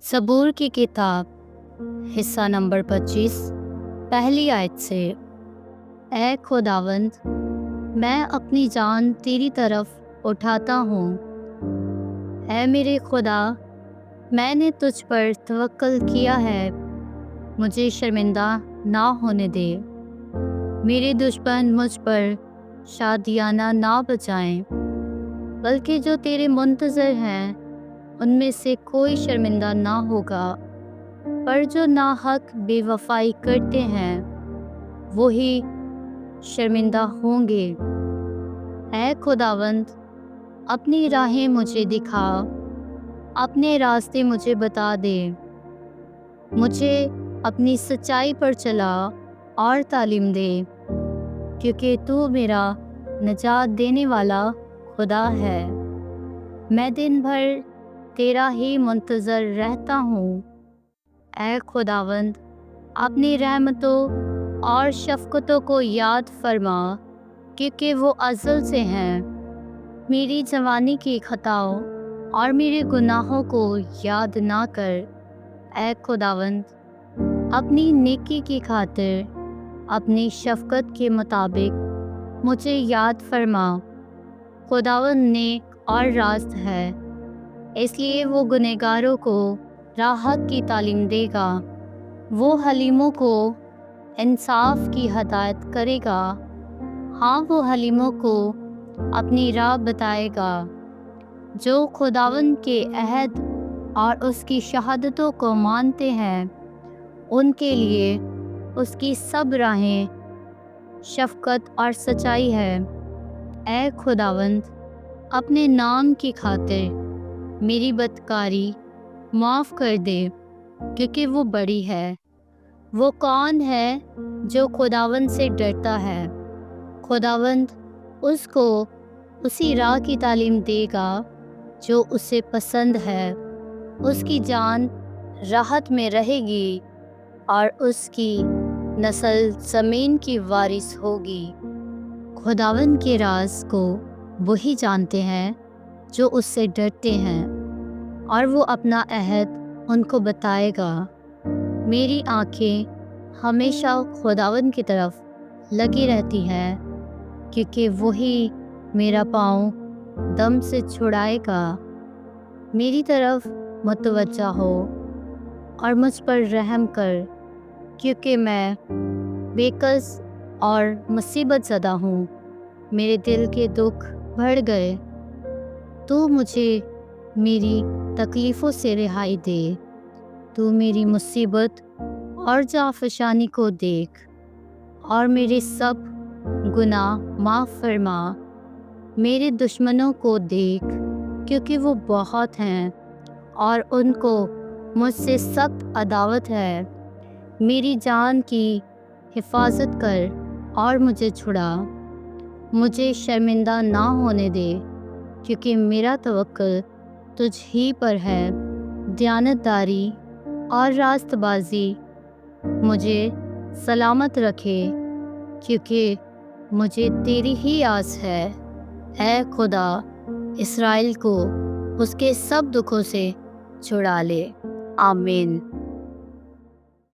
ज़बूर की किताब हिस्सा नंबर 25 पहली आयत से। ऐ खुदावंद, मैं अपनी जान तेरी तरफ उठाता हूँ। ऐ मेरे खुदा, मैंने तुझ पर तवक्कल किया है, मुझे शर्मिंदा ना होने दे। मेरे दुश्मन मुझ पर शादियाना ना बचाएं, बल्कि जो तेरे मुंतज़र हैं उनमें से कोई शर्मिंदा ना होगा। पर जो नाहक बेवफाई करते हैं वही शर्मिंदा होंगे। ऐ खुदावंद, अपनी राहें मुझे दिखा, अपने रास्ते मुझे बता दे। मुझे अपनी सच्चाई पर चला और तालीम दे, क्योंकि तू मेरा निजात देने वाला खुदा है। मैं दिन भर तेरा ही मुंतज़र रहता हूँ। ऐ खुदावंद, अपनी रहमतों और शफ़क़तों को याद फरमा, क्योंकि वो अज़ल से हैं। मेरी जवानी की खताओं और मेरे गुनाहों को याद ना कर। ऐ खुदावंद, अपनी नेकी की खातिर अपनी शफ़क़त के मुताबिक मुझे याद फरमा। खुदावंद नेक और रास्त है, इसलिए वो गुनहगारों को राहत की तालीम देगा। वो हलीमों को इंसाफ की हदायत करेगा। हाँ, वो हलीमों को अपनी राह बताएगा। जो खुदावंद के अहद और उसकी शहादतों को मानते हैं, उनके लिए उसकी सब राहें शफ़क़त और सच्चाई है। ऐ खुदावंद, अपने नाम की खातिर मेरी बदकारी माफ़ कर दे, क्योंकि वो बड़ी है। वो कौन है जो खुदावंद से डरता है? खुदावंद उसको उसी राह की तालीम देगा जो उसे पसंद है। उसकी जान राहत में रहेगी और उसकी नस्ल ज़मीन की वारिस होगी। खुदावंद के राज को वही जानते हैं जो उससे डरते हैं, और वो अपना अहद उनको बताएगा। मेरी आँखें हमेशा खुदावंद की तरफ लगी रहती हैं, क्योंकि वही मेरा पाँव दम से छुड़ाएगा। मेरी तरफ मुतवज्जा हो और मुझ पर रहम कर, क्योंकि मैं बेकस और मुसीबत ज़दा हूँ। मेरे दिल के दुख बढ़ गए। तू मुझे मेरी तकलीफ़ों से रिहाई दे। तू मेरी मुसीबत और जाफ़शानी को देख और मेरे सब गुनाह माफ़ फरमा। मेरे दुश्मनों को देख, क्योंकि वो बहुत हैं और उनको मुझसे सख्त अदावत है। मेरी जान की हिफाजत कर और मुझे छुड़ा। मुझे शर्मिंदा ना होने दे, क्योंकि मेरा तवक्कुल तुझ ही पर है। दयानतदारी और रास्तबाज़ी मुझे सलामत रखे, क्योंकि मुझे तेरी ही आस है। ऐ खुदा, इस्राएल को उसके सब दुखों से छुड़ा ले। आमीन।